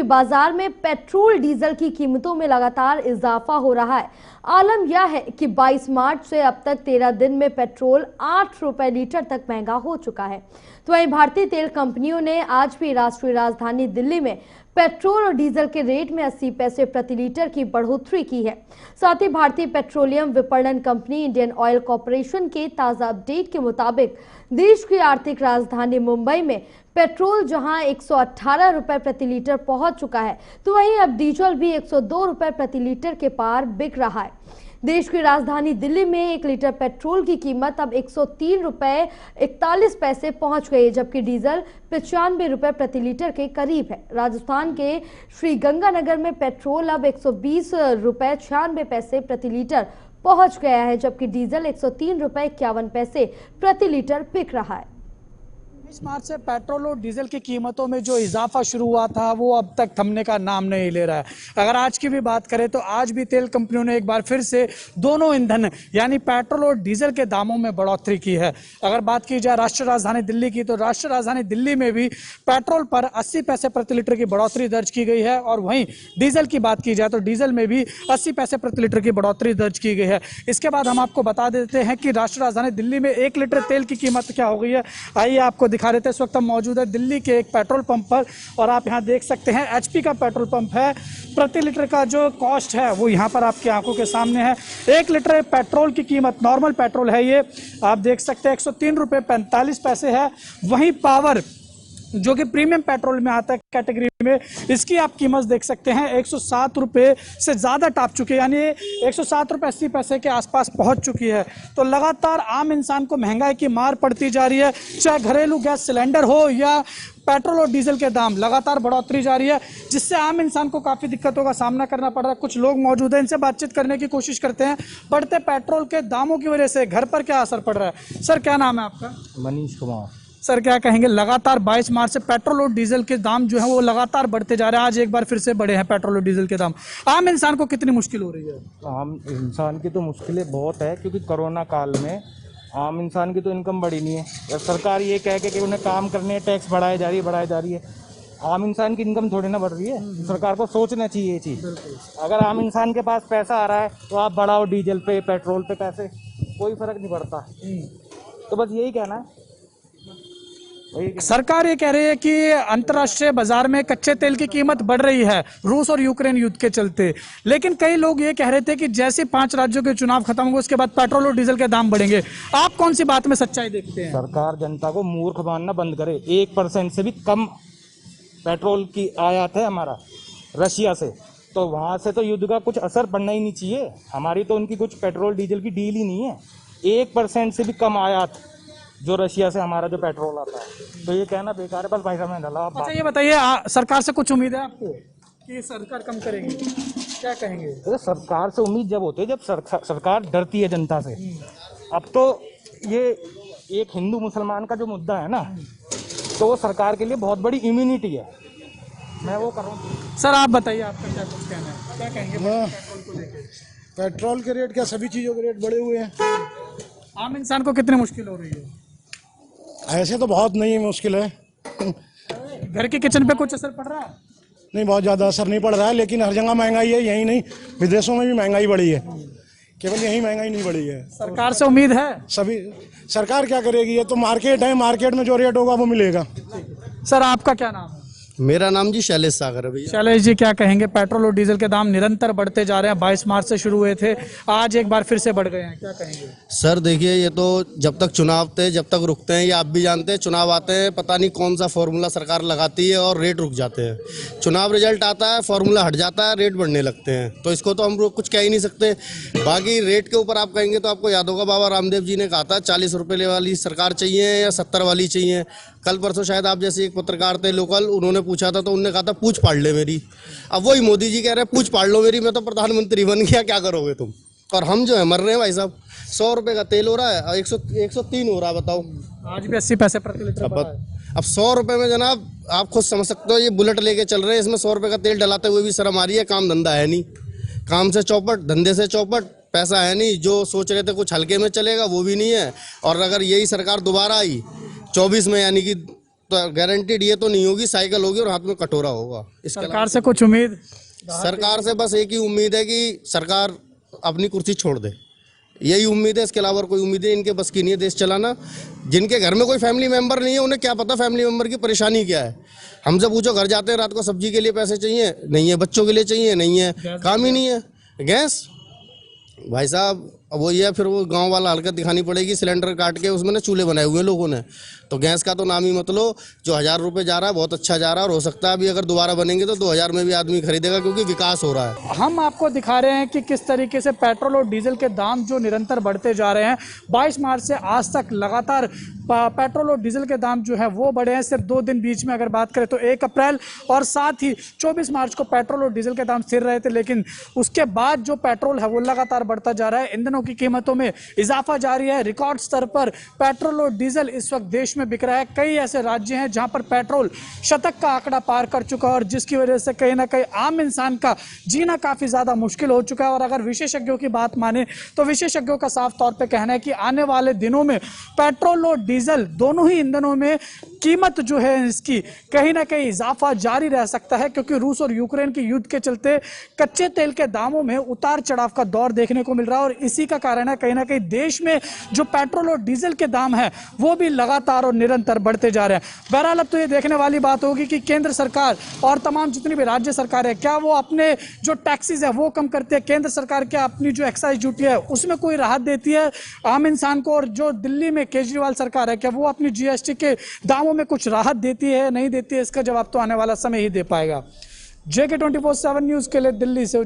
बाजार में petrol diesel की कीमतों में लगातार इजाफा हो रहा है। आलम यह है कि 22 मार्च से अब तक 13 दिन में पेट्रोल 8 रुपए लीटर तक महंगा हो चुका है। तो वहीं भारतीय तेल कंपनियों ने आज भी राष्ट्रीय राजधानी दिल्ली में पेट्रोल और डीजल के रेट में 80 पैसे प्रति लीटर की बढ़ोतरी की है। साथ ही भारतीय पेट्रोलियम विपणन कंपनी इंडियन ऑयल कॉरपोरेशन के ताजा अपडेट के मुताबिक देश की आर्थिक राजधानी मुंबई में पेट्रोल जहां 118 रुपए प्रति लीटर पहुंच चुका है, तो वहीं अब डीजल भी 102 रुपए प्रति लीटर के पार बिक रहा है। देश की राजधानी दिल्ली में 1 लीटर पेट्रोल की कीमत अब 103 रुपए 41 पैसे पहुंच गई है, जबकि डीजल 95 रुपए प्रति लीटर के करीब है। राजस्थान के श्रीगंगानगर में पेट्रोल अब 120 रुपए 96 पैसे प्रति लीटर पहुंच गया है, जबकि डीजल 103 रुपए 51 पैसे प्रति लीटर बिक रहा है। 20 मार्च से पेट्रोल और डीजल की कीमतों में जो इजाफा शुरू हुआ था वो अब तक थमने का नाम नहीं ले रहा है। अगर आज की भी बात करें तो आज भी तेल कंपनियों ने एक बार फिर से दोनों ईंधन यानी पेट्रोल और डीजल के दामों में बढ़ोतरी की है। अगर बात की जाए राष्ट्रीय राजधानी दिल्ली की, तो राष्ट्रीय राजधानी दिल्ली में भी पेट्रोल पर 80 पैसे प्रति लीटर की बढ़ोतरी दर्ज की गई है और वहीं डीजल की बात की जाए तो डीजल में भी 80 पैसे प्रति लीटर की बढ़ोतरी दर्ज की गई है। इसके बाद हम आपको बता देते हैं कि राष्ट्रीय राजधानी दिल्ली में 1 लीटर तेल की कीमत क्या हो गई है। आइए आपको दिखा देते हैं। इस वक्त हम मौजूद है दिल्ली के एक पेट्रोल पंप पर और आप यहां देख सकते हैं एचपी का पेट्रोल पंप है। प्रति लीटर का जो कॉस्ट है वो यहां पर आपकी आंखों के सामने है। 1 लीटर पेट्रोल की कीमत, नॉर्मल पेट्रोल है ये, आप देख सकते हैं 103 रुपए 45 पैसे है। वहीं पावर जो कि प्रीमियम पेट्रोल में आता है कैटेगरी में, इसकी आप कीमत देख सकते हैं 107 रुपये से ज़्यादा टाप चुकी है, यानी 107 रुपये 80 पैसे के आसपास पहुंच चुकी है। तो लगातार आम इंसान को महंगाई की मार पड़ती जा रही है, चाहे घरेलू गैस सिलेंडर हो या पेट्रोल और डीजल के दाम लगातार बढ़ोतरी जारी है, जिससे आम इंसान को काफ़ी दिक्कतों का सामना करना पड़ रहा है। कुछ लोग मौजूद हैं, इनसे बातचीत करने की कोशिश करते हैं। बढ़ते पेट्रोल के दामों की वजह से घर पर क्या असर पड़ रहा है? सर क्या नाम है आपका? मनीष कुमार। सर क्या कहेंगे, लगातार 22 मार्च से पेट्रोल और डीजल के दाम जो है वो लगातार बढ़ते जा रहे हैं, आज एक बार फिर से बढ़े हैं पेट्रोल और डीजल के दाम। आम इंसान को कितनी मुश्किल हो रही है? आम इंसान की तो मुश्किलें बहुत है, क्योंकि कोरोना काल में आम इंसान की तो इनकम बढ़ी नहीं है। सरकार ये कह के कि उन्हें काम करने टैक्स बढ़ाई जा रही है। आम इंसान की इनकम थोड़ी ना बढ़ रही है। सरकार को सोचना चाहिए ये चीज़। अगर आम इंसान के पास पैसा आ रहा है तो आप बढ़ाओ डीजल पे पेट्रोल पे पैसे, कोई फर्क नहीं पड़ता। तो बस यही कहना है। सरकार ये कह रही है कि अंतर्राष्ट्रीय बाजार में कच्चे तेल की कीमत बढ़ रही है रूस और यूक्रेन युद्ध के चलते, लेकिन कई लोग ये कह रहे थे कि जैसे 5 राज्यों के चुनाव खत्म होंगे उसके बाद पेट्रोल और डीजल के दाम बढ़ेंगे। आप कौन सी बात में सच्चाई देखते हैं? सरकार जनता को मूर्ख मानना बंद करे। 1% से भी कम पेट्रोल की आयात है हमारा रशिया से, तो वहां से तो युद्ध का कुछ असर पड़ना ही नहीं चाहिए। हमारी तो उनकी कुछ पेट्रोल डीजल की डील ही नहीं है। 1% से भी कम आयात जो रशिया से हमारा जो पेट्रोल आता है, तो ये कहना बेकार है। बस भाई साहब डाला। अच्छा ये बताइए, सरकार से कुछ उम्मीद है आपको कि सरकार कम करेगी? क्या कहेंगे? तो सरकार से उम्मीद जब होती है जब सरकार डरती है जनता से। अब तो ये एक हिंदू मुसलमान का जो मुद्दा है ना, तो वो सरकार के लिए बहुत बड़ी इम्यूनिटी है। मैं वो कर रहा हूँ। सर आप बताइए, आपका क्या कुछ कहना है? क्या कहेंगे पेट्रोल को लेकर? पेट्रोल के रेट क्या, सभी चीज़ों के रेट बढ़े हुए हैं। आम इंसान को कितनी मुश्किल हो रही है? ऐसे तो बहुत नहीं मुश्किल है। घर के किचन पे कुछ असर पड़ रहा है? नहीं, बहुत ज़्यादा असर नहीं पड़ रहा है, लेकिन हर जगह महंगाई है। यही नहीं, विदेशों में भी महंगाई बढ़ी है, केवल यही महंगाई नहीं बढ़ी है। सरकार से उम्मीद है? सभी सरकार क्या करेगी, ये तो मार्केट है, मार्केट में जो रेट होगा वो मिलेगा। सर आपका क्या नाम है? मेरा नाम जी शैलेश सागर है भैया। शैलेश जी क्या कहेंगे, पेट्रोल और डीजल के दाम निरंतर बढ़ते जा रहे हैं, 22 मार्च से शुरू हुए थे, आज एक बार फिर से बढ़ गए हैं, क्या कहेंगे? सर देखिए, ये तो जब तक चुनाव थे जब तक रुकते हैं, ये आप भी जानते हैं। चुनाव आते हैं, पता नहीं कौन सा फॉर्मूला सरकार लगाती है और रेट रुक जाते हैं। चुनाव रिजल्ट आता है, फॉर्मूला हट जाता है, रेट बढ़ने लगते हैं। तो इसको तो हम लोग कुछ कह ही नहीं सकते। बाकी रेट के ऊपर आप कहेंगे तो आपको याद होगा, बाबा रामदेव जी ने कहा था 40 रुपये वाली सरकार चाहिए या 70 वाली चाहिए। कल परसों शायद आप जैसे एक पत्रकार थे लोकल, उन्होंने पूछा था तो उन्होंने कहा था पूछ पाड़ ले मेरी। अब वही मोदी जी कह रहे हैं पूछ पाड़ लो मेरी, मैं तो प्रधानमंत्री बन गया, क्या करोगे तुम? और हम जो है मर रहे हैं भाई साहब। 100 रुपये का तेल हो रहा है और 103 हो रहा है, बताओ। आज भी 80 पैसे प्रति लीटर। अब 100 रुपये में जनाब आप खुद समझ सकते हो, ये बुलेट लेके चल रहे हैं, इसमें 100 रुपये का तेल डलाते हुए भी शर्म आ रही है। काम धंधा है नहीं, काम से चौपट, धंधे से चौपट, पैसा है नहीं। जो सोच रहे थे कुछ हल्के में चलेगा वो भी नहीं है। और अगर यही सरकार दोबारा आई 24 में, यानी कि तो गारंटीड ये तो नहीं होगी, साइकिल होगी और हाथ में कटोरा होगा। इसके सरकार से कुछ उम्मीद? सरकार से बस एक ही उम्मीद है कि सरकार अपनी कुर्सी छोड़ दे, यही उम्मीद है। इसके अलावा कोई उम्मीद है इनके बस की नहीं है देश चलाना। जिनके घर में कोई फैमिली मेंबर नहीं है उन्हें क्या पता फैमिली मेंबर की परेशानी क्या है। हमसे पूछो, घर जाते हैं रात को सब्जी के लिए पैसे चाहिए, नहीं है, बच्चों के लिए चाहिए, नहीं है, काम ही नहीं है। गैस भाई साहब अब वही है, फिर वो गांव वाला हरकत दिखानी पड़ेगी, सिलेंडर काट के उसमें ना चूल्हे बनाए हुए हैं लोगों ने। तो गैस का तो नाम ही मत लो। जो 1000 रुपये जा रहा है बहुत अच्छा जा रहा है, और हो सकता है अभी अगर दोबारा बनेंगे तो 2000 में भी आदमी खरीदेगा, क्योंकि विकास हो रहा है। हम आपको दिखा रहे हैं कि किस तरीके से पेट्रोल और डीजल के दाम जो निरंतर बढ़ते जा रहे हैं। 22 मार्च से आज तक लगातार पेट्रोल और डीजल के दाम जो है वो बढ़े हैं। सिर्फ 2 दिन बीच में अगर बात करें तो 1 अप्रैल और साथ ही 24 मार्च को पेट्रोल और डीजल के दाम स्थिर रहे थे, लेकिन उसके बाद जो पेट्रोल है वो लगातार बढ़ता जा रहा है। ईंधनों की कीमतों में इजाफा जारी है। रिकॉर्ड स्तर पर पेट्रोल और डीजल इस वक्त देश में बिक रहा है। कई ऐसे राज्य हैं जहां पर पेट्रोल शतक का आंकड़ा पार कर चुका है, और जिसकी वजह से कहीं ना कहीं आम इंसान का जीना काफी ज्यादा मुश्किल हो चुका है। और अगर विशेषज्ञों की बात माने तो विशेषज्ञों का साफ तौर पे कहना है कि आने वाले दिनों में पेट्रोल और डीजल दोनों ही ईंधनों में कीमत जो है इसकी कहीं ना कहीं इजाफा जारी रह सकता है, क्योंकि रूस और यूक्रेन के युद्ध के चलते कच्चे तेल के दामों में उतार चढ़ाव का दौर देखने को मिल रहा है। और इसी का कारण है कहीं ना कहीं देश में जो पेट्रोल और डीजल के दाम है वो भी लगातार और निरंतर बढ़ते जा रहे हैं। बहरहाल अब तो ये देखने वाली बात होगी कि केंद्र सरकार और तमाम जितनी भी राज्य सरकार है, क्या वो अपने जो टैक्सेस है वो कम करती है। केंद्र सरकार क्या अपनी जो एक्साइज ड्यूटी है उसमें कोई राहत देती है आम इंसान को, और जो दिल्ली में केजरीवाल सरकार है क्या वो अपनी जीएसटी के दामों में कुछ राहत देती है, नहीं देती है? इसका जवाब तो आने वाला समय ही दे पाएगा। JK 24/7 न्यूज के लिए दिल्ली से